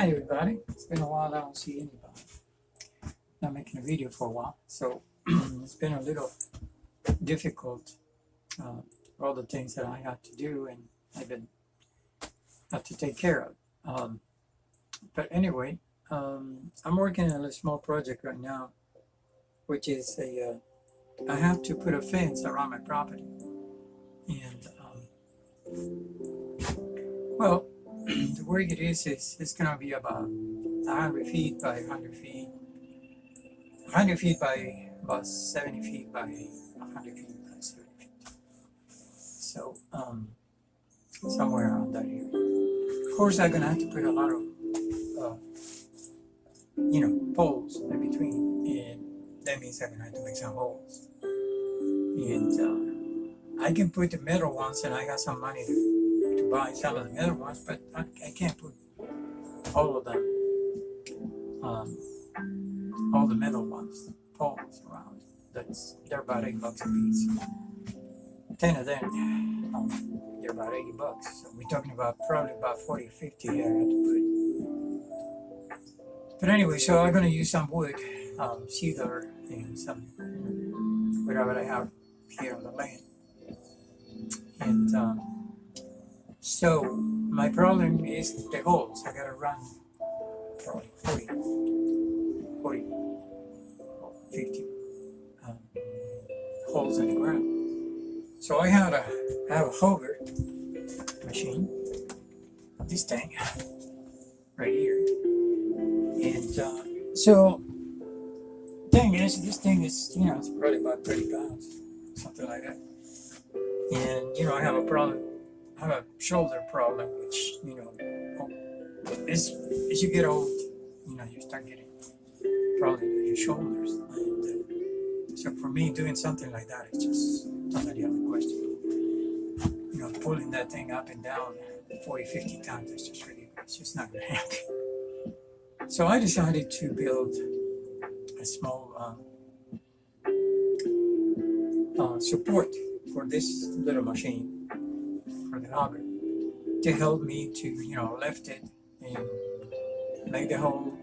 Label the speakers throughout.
Speaker 1: Hi everybody, it's been a while I don't see anybody. Not making a video for a while, so it's been a little difficult, all the things that I got to do and I've been got to take care of. But anyway, I'm working on a small project right now, which is I have to put a fence around my property. And well, the way it is it's gonna be about 100 feet by 100 feet, 100 feet by about 70 feet by 100 feet by 70 feet. So somewhere around that area. Of course, I'm gonna have to put a lot of poles in between, and that means I'm gonna have to make some holes. And I can put the metal ones, and I got some money to buy some of the metal ones, but I can't put all of them, all the metal ones, poles around. They're about $8 a piece. 10 of them, they're about $80. So we're talking about probably about 40 or 50 here I have to put. But anyway, so I'm gonna use some wood, cedar, and some whatever I have here on the land. And so my problem is the holes. I gotta run probably 40, 50 holes in the ground. So I have a auger machine, this thing right here. And so thing is, this thing is, it's probably about 30 pounds, something like that. And I have a problem. I have a shoulder problem, which as you get old, you start getting problems with your shoulders. And so for me, doing something like that is just totally out of the question. Pulling that thing up and down 40, 50 times is just really, it's just not going to happen. So I decided to build a small support for this little machine, for the auger, to help me to lift it and make the hole,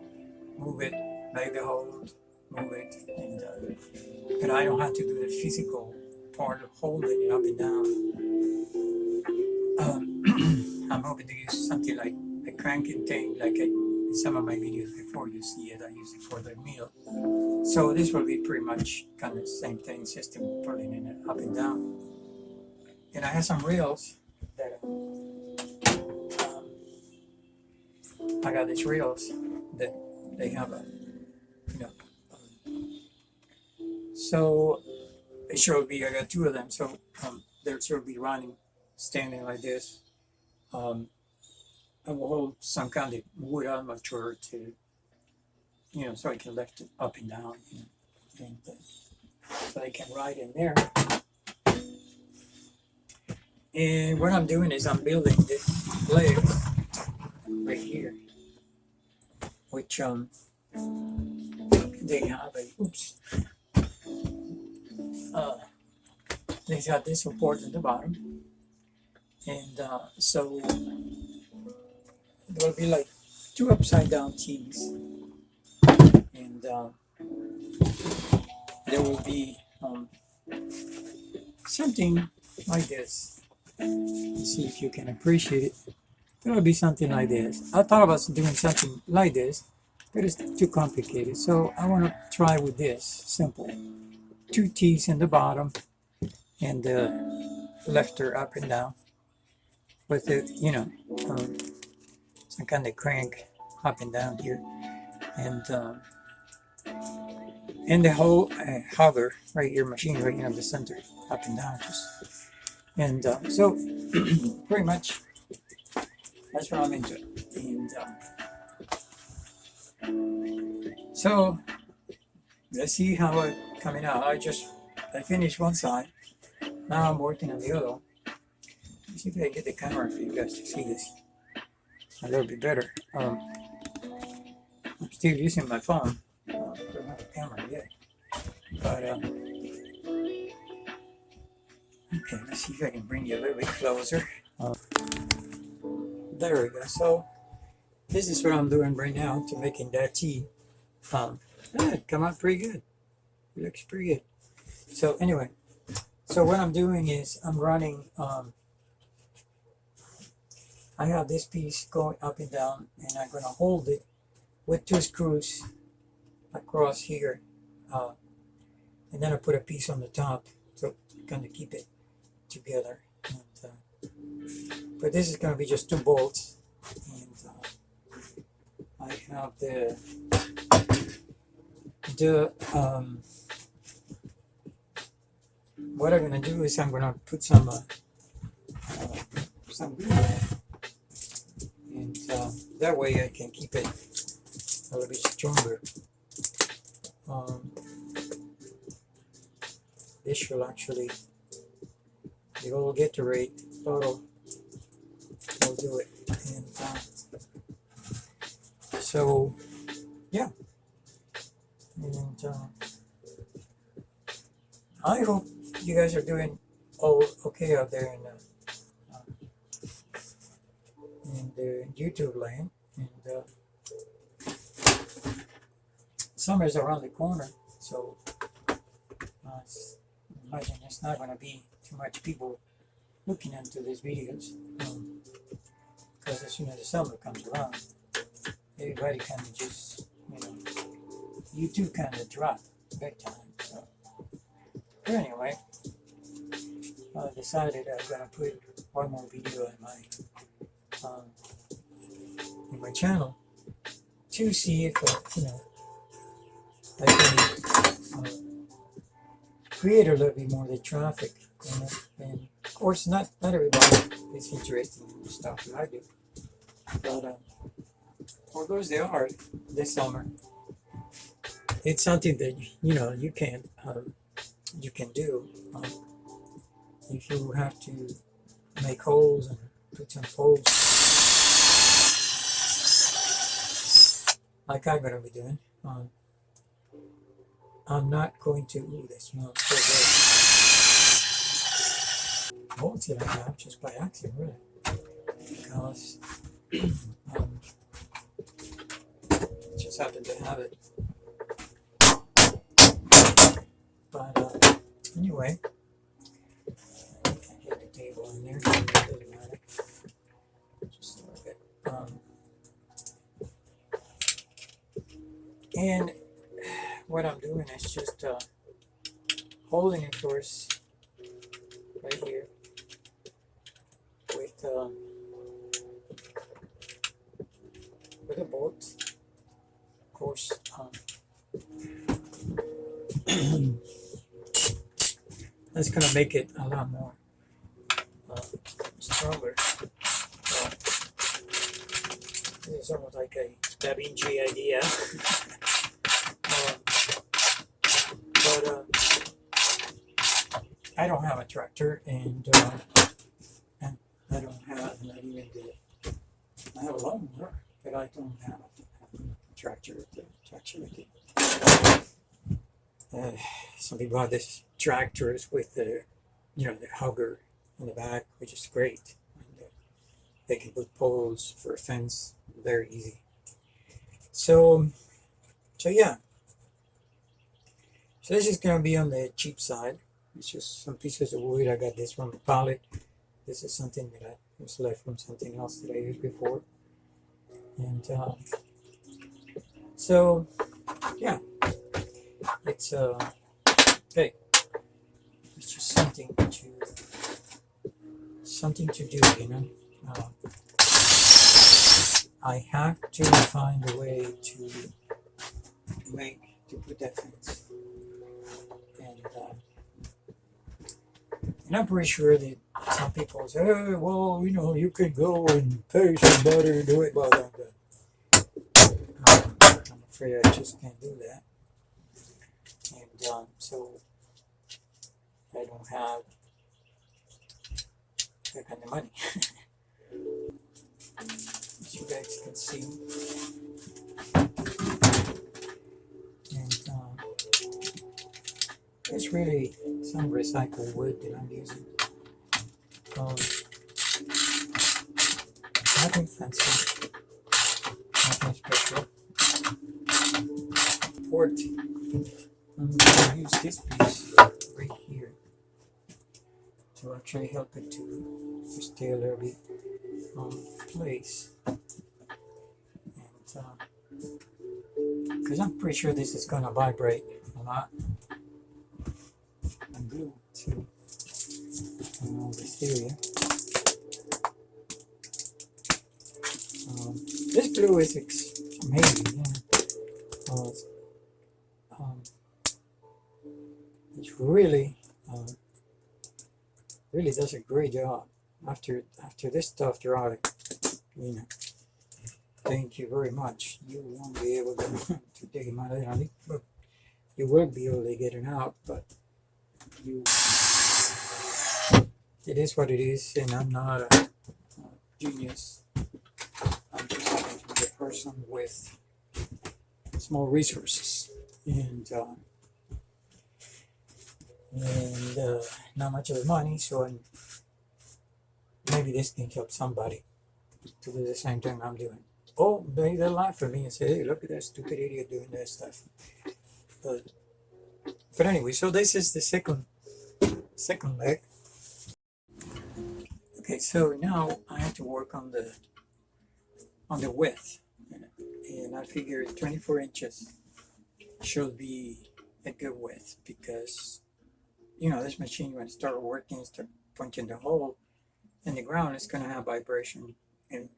Speaker 1: move it, make the hole, move it, and but I don't have to do the physical part of holding it up and down. I'm hoping to use something like a cranking thing, like in some of my videos before you see it. I use it for the meal. So this will be pretty much kind of the same thing, system, pulling it up and down. And I have some rails that I got these rails that they have so it should be, I got two of them, so they'll sort of be running, standing like this. I will hold some kind of wood armature to, so I can lift it up and down, and so I can ride in there. And what I'm doing is I'm building this legs right here, which they have they got this support at the bottom, and so there will be like two upside down T's, and there will be something like this. Let's see if you can appreciate it. There will be something like this. I thought about doing something like this, but it's too complicated. So I want to try with this, simple. Two T's in the bottom, and the lifter up and down with it, some kind of crank up and down here, and the whole auger right here, machine right here in the center, up and down, and so pretty much that's what I'm into. And so let's see how it's coming out. I finished one side. Now I'm working on the other one. Let's see if I can get the camera for you guys to see this a little bit better. I'm still using my phone. I don't have a camera yet. But okay, let's see if I can bring you a little bit closer. There we go. So this is what I'm doing right now to making that tea. It come out pretty good. It looks pretty good. So anyway, so what I'm doing is I'm running, I have this piece going up and down, and I'm going to hold it with 2 screws across here, and then I put a piece on the top to kind of keep it together. And, but this is going to be just 2 bolts, and I have what I'm going to do is I'm going to put some glue in it, and that way I can keep it a little bit stronger. This will actually, it will get the rate, will do it. And so, yeah. And I hope you guys are doing all okay out there in the YouTube land. And summer's around the corner, so imagine there's not going to be too much people looking into these videos, because as soon as the summer comes around, everybody kind of just, YouTube kind of drop big time. So, but anyway, I decided I'm going to put one more video in my channel to see if I can create a little bit more of the traffic. And of course, not everybody is interested in the stuff that I do, but for those that are this summer, it's something that you can do. If you have to make holes and put some poles, like I'm going to be doing. I'm not going to. Ooh, that smells so good. Bolts that I have just by accident, really, because just happened to have it. But anyway, I can get the table in there. It doesn't matter. Just a little bit. And what I'm doing is just holding it first right here with a bolt. Of course, that's going to make it a lot more stronger. This is almost like a Da Vinci idea. But I don't have a tractor, and I don't have not even I have a lawnmower, but I don't have a tractor to actually some people have this tractors with the the auger in the back, which is great. And, they can put poles for a fence, very easy. So yeah. So this is going to be on the cheap side. It's just some pieces of wood. I got this from a pallet. This is something that I was left from something else that I used before. And so yeah, it's hey, it's just something to do, I have to find a way to put that fence. And I'm pretty sure that some people say, hey, well, you could go and pay somebody to do it. Well, I'm afraid I just can't do that. And so I don't have that kind of money. As you guys can see. And it's really some recycled wood that I'm using. Nothing fancy. nothing special. Port. I'm going to use this piece right here to actually help it to stay a little bit on place. And because I'm pretty sure this is going to vibrate a lot. And glue to this area. This glue is amazing. Yeah. It really does a great job. After this stuff dries, thank you very much. You won't be able to take it out, but you will be able to get it out. But it is what it is, and I'm not a genius. I'm just a person with small resources and not much of the money, so maybe this can help somebody to do the same thing I'm doing. Oh, they'll laugh at me and say, hey, look at that stupid idiot doing that stuff. But anyway, so this is the second leg. Okay, so now I have to work on the width, and I figured 24 inches should be a good width, because this machine, when it starts working, start punching the hole in the ground, it's going to have vibration. And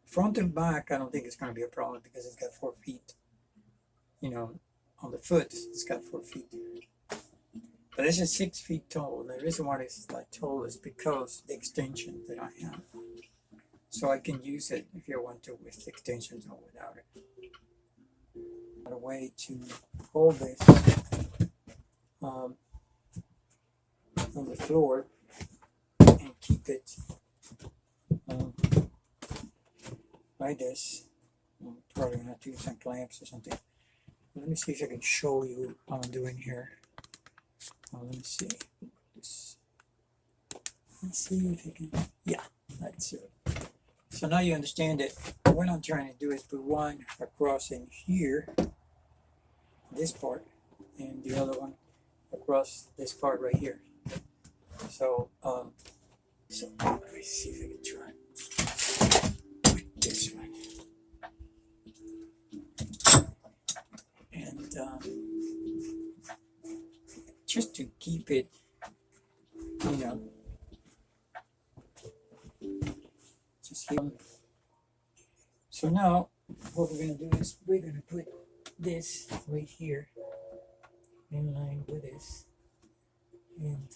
Speaker 1: front and back, I don't think it's going to be a problem, because it's got 4 feet. On the foot, it's got 4 feet. But this is 6 feet tall. The reason why it's that tall is because the extension that I have. So I can use it if you want to with extensions or without it. A way to hold this on the floor and keep it like this. I'm probably going to use some clamps or something. Let me see if I can show you what I'm doing here. Let me see. Let's see if I can. Yeah, that's it. So now you understand that what I'm trying to do is put one across in here, this part, and the other one across this part right here. So, let me see if I can try with this one. And just to keep it, just here. So now what we're going to do is we're going to put this right here in line with this, and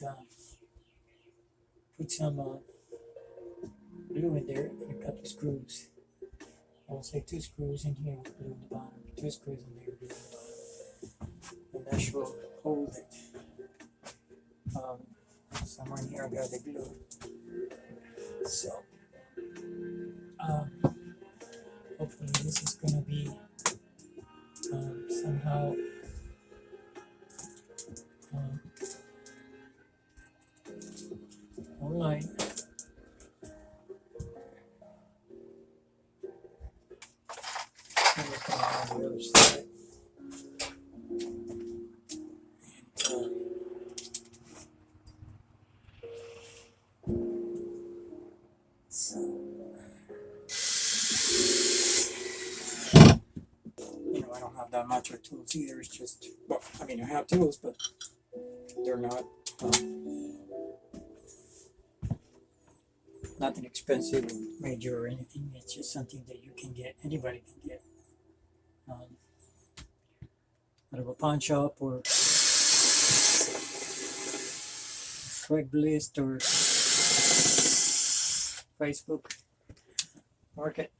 Speaker 1: put some glue in there and a couple of screws. I'll say 2 screws in here with glue in the bottom, 2 screws in there, glue in the bottom, and that should hold it. Somewhere in here I got the glue. So hopefully this is going to be somehow online. And it's going on the other side. I don't have that much of tools either. It's just, well, I mean, I have tools, but they're not nothing expensive or major or anything. It's just something that you can get, anybody can get out of a pawn shop or Craigslist or Facebook Market.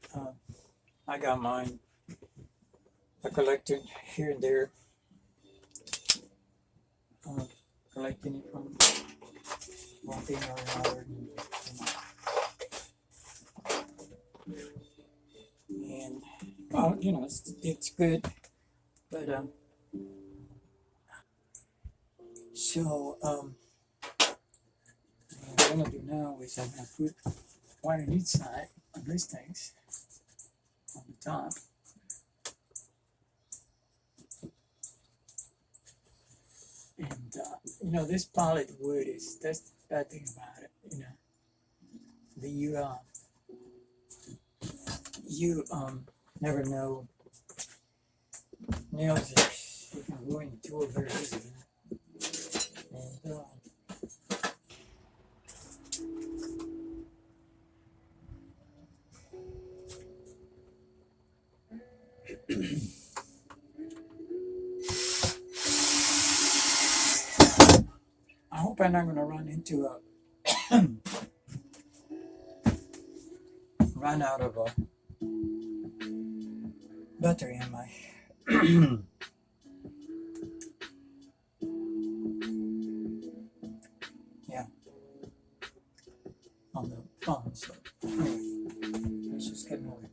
Speaker 1: I got mine. I collected here and there, collecting it from one thing or another, and well, it's good, but so what I'm gonna do now is I'm gonna put one on each side of these things, on the top. And you know, this polished wood that's the bad thing about it. You know, you never know. Nails you can ruin the tool very easily. And I hope I'm not going to run into a run out of a battery in my yeah, on the phone. So anyway, let's just get moving.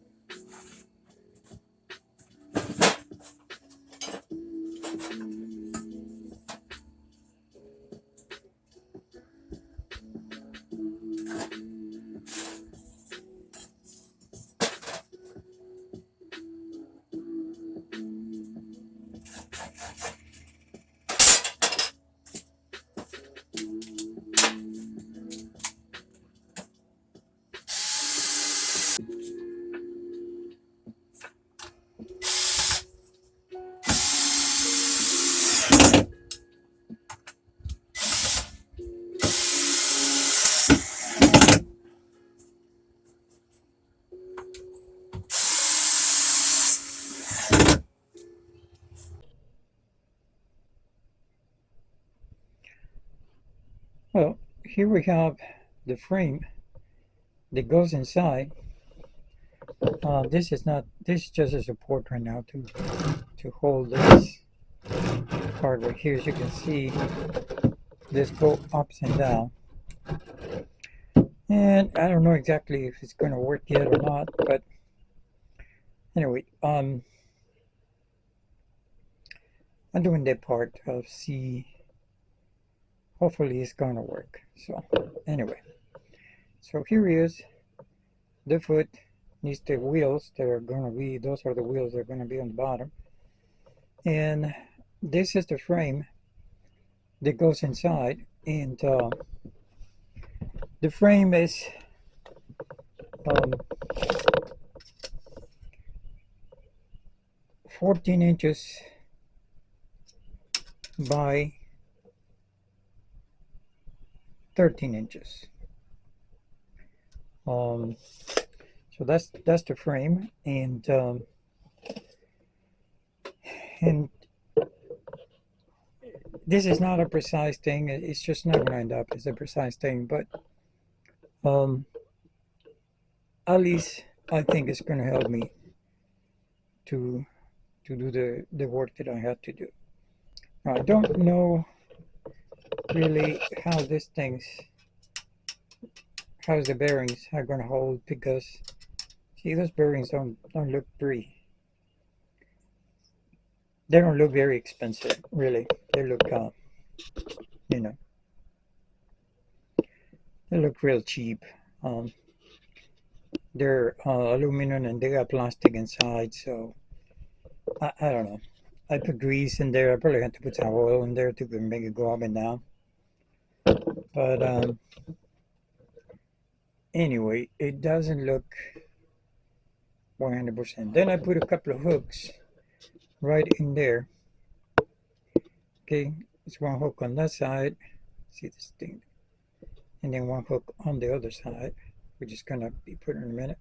Speaker 1: Well, here we have the frame that goes inside. This is just a support right now to hold this part right here. As you can see, this go ups and down. And I don't know exactly if it's going to work yet or not, but anyway, I'm doing that part of see. Hopefully it's going to work. So anyway, so here is the foot. Needs the wheels that are going to be, those are the wheels that are going to be on the bottom. And this is the frame that goes inside. And the frame is 14 inches by 13 inches. So that's the frame, and this is not a precise thing. It's just not going to end up as a precise thing, but at least I think it's going to help me to do the work that I have to do. Now, I don't know really how how the bearings are going to hold, because see, those bearings don't look they don't look very expensive, really. They look you know, they look real cheap. They're aluminum and they got plastic inside, so I don't know. I put grease in there. I probably had to put some oil in there to make it go up and down. But anyway, it doesn't look 100%. Then I put a couple of hooks right in there. Okay, it's one hook on that side. See this thing? And then one hook on the other side, which is gonna be put in a minute.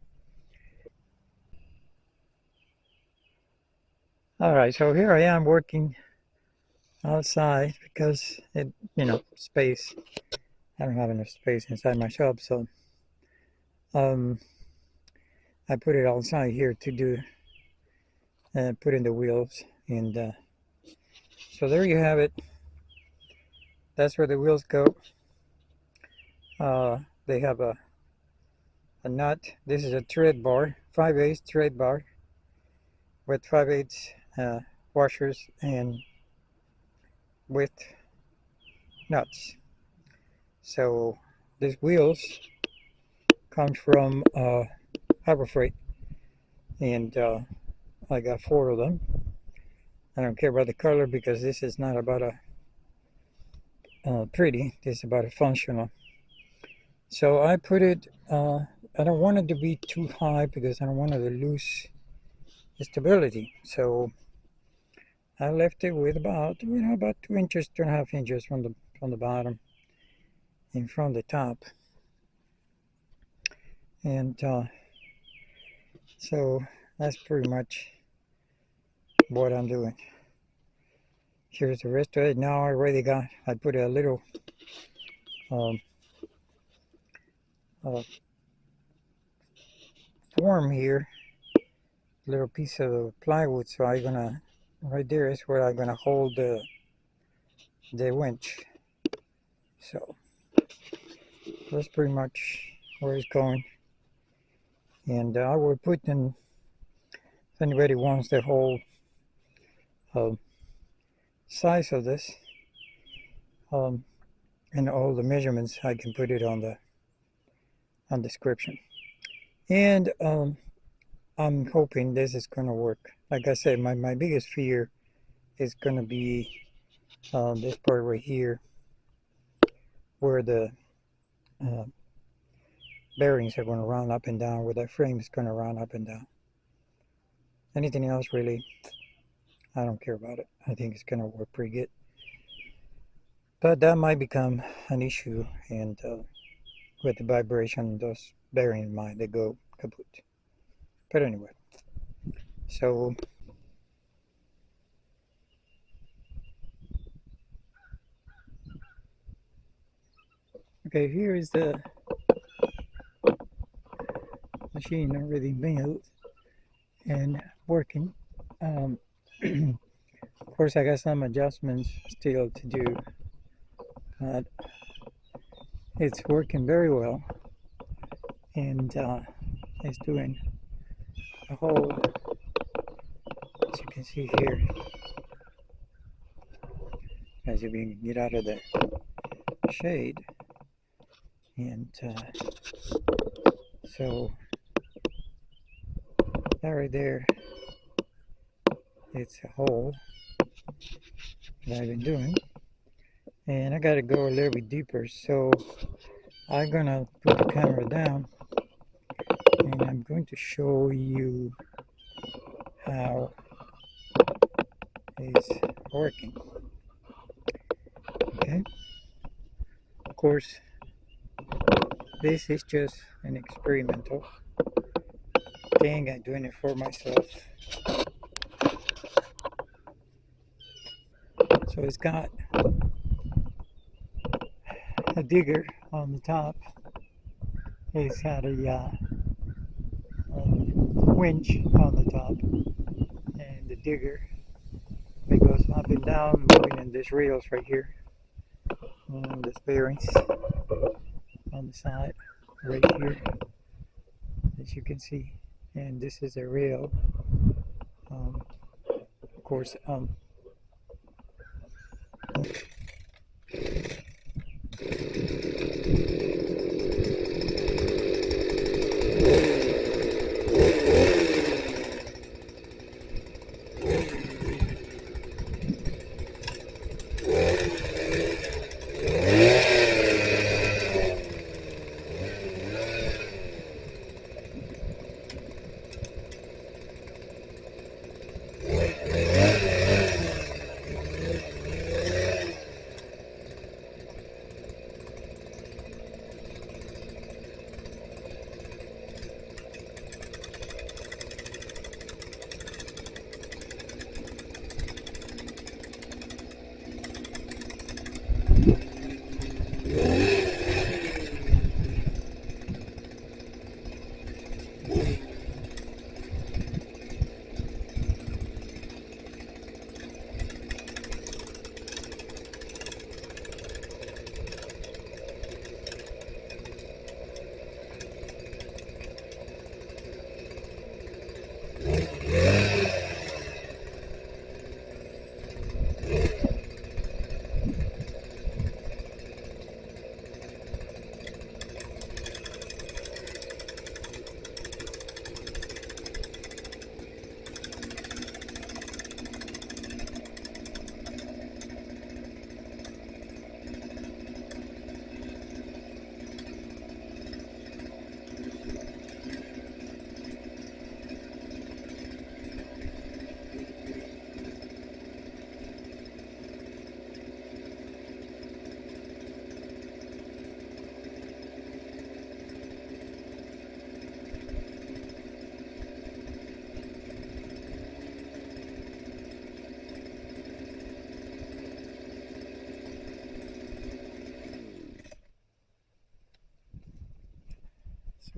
Speaker 1: All right, so here I am working outside because space. I don't have enough space inside my shop, so I put it outside here to do put in the wheels, and so there you have it. That's where the wheels go. They have a nut. This is a thread bar, 5/8 thread bar with 5/8 washers and with nuts. So these wheels come from Harbor Freight, and I got 4 of them. I don't care about the color because this is not about a pretty, this is about a functional. So I put it, I don't want it to be too high because I don't want it to lose stability. So I left it with about, about 2 inches, 2.5 inches from the bottom and from the top. And so that's pretty much what I'm doing. Here's the rest of it. Now I put a little form here, little piece of plywood. So right there is where I'm gonna hold the winch. So that's pretty much where it's going. And I will put in, if anybody wants the whole size of this and all the measurements, I can put it on the description. And I'm hoping this is going to work. Like I said, my biggest fear is going to be this part right here where the bearings are going to run up and down, where that frame is going to run up and down. Anything else, really, I don't care about it. I think it's going to work pretty good. But that might become an issue, and with the vibration, those bearings might go kaput. But anyway, so okay, here is the machine already built and working. Of course, I got some adjustments still to do, but it's working very well, and it's doing a hole, as you can see here, as you can get out of the shade. And so that right there, it's a hole that I've been doing, and I got to go a little bit deeper. So I'm gonna put the camera down and I'm going to show you how it's working. Okay, of course this is just an experimental thing. I'm doing it for myself. So it's got a digger on the top. It's got a winch on the top, and the digger, it goes up and down, moving in these rails right here, and these bearings on the side right here, as you can see. And this is a rail, of course.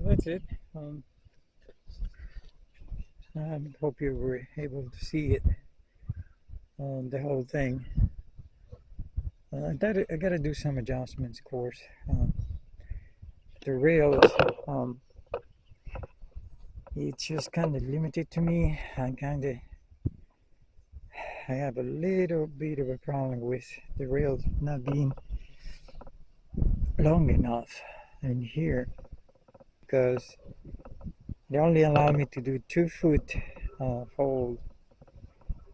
Speaker 1: So that's it. I hope you were able to see it, the whole thing. I gotta do some adjustments, of course. The rails, it's just kind of limited to me. I have a little bit of a problem with the rails not being long enough in here, because they only allow me to do 2 foot hole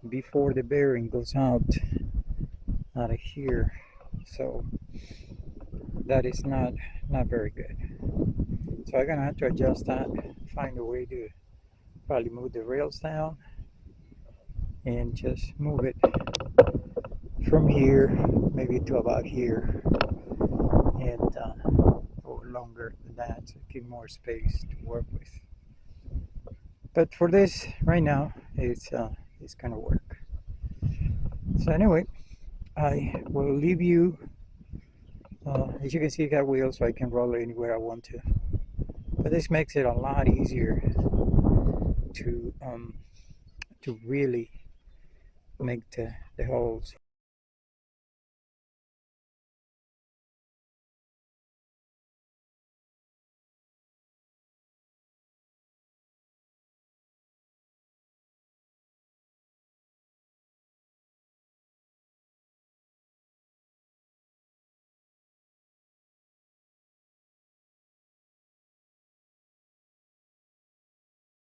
Speaker 1: before the bearing goes out of here. So that is not very good. So I'm gonna have to adjust that, find a way to probably move the rails down and just move it from here maybe to about here, and go longer than that, so give more space to work with. But for this right now, it's gonna work. So anyway, I will leave you. As you can see, I got wheels, so I can roll it anywhere I want to. But this makes it a lot easier to really make the holes.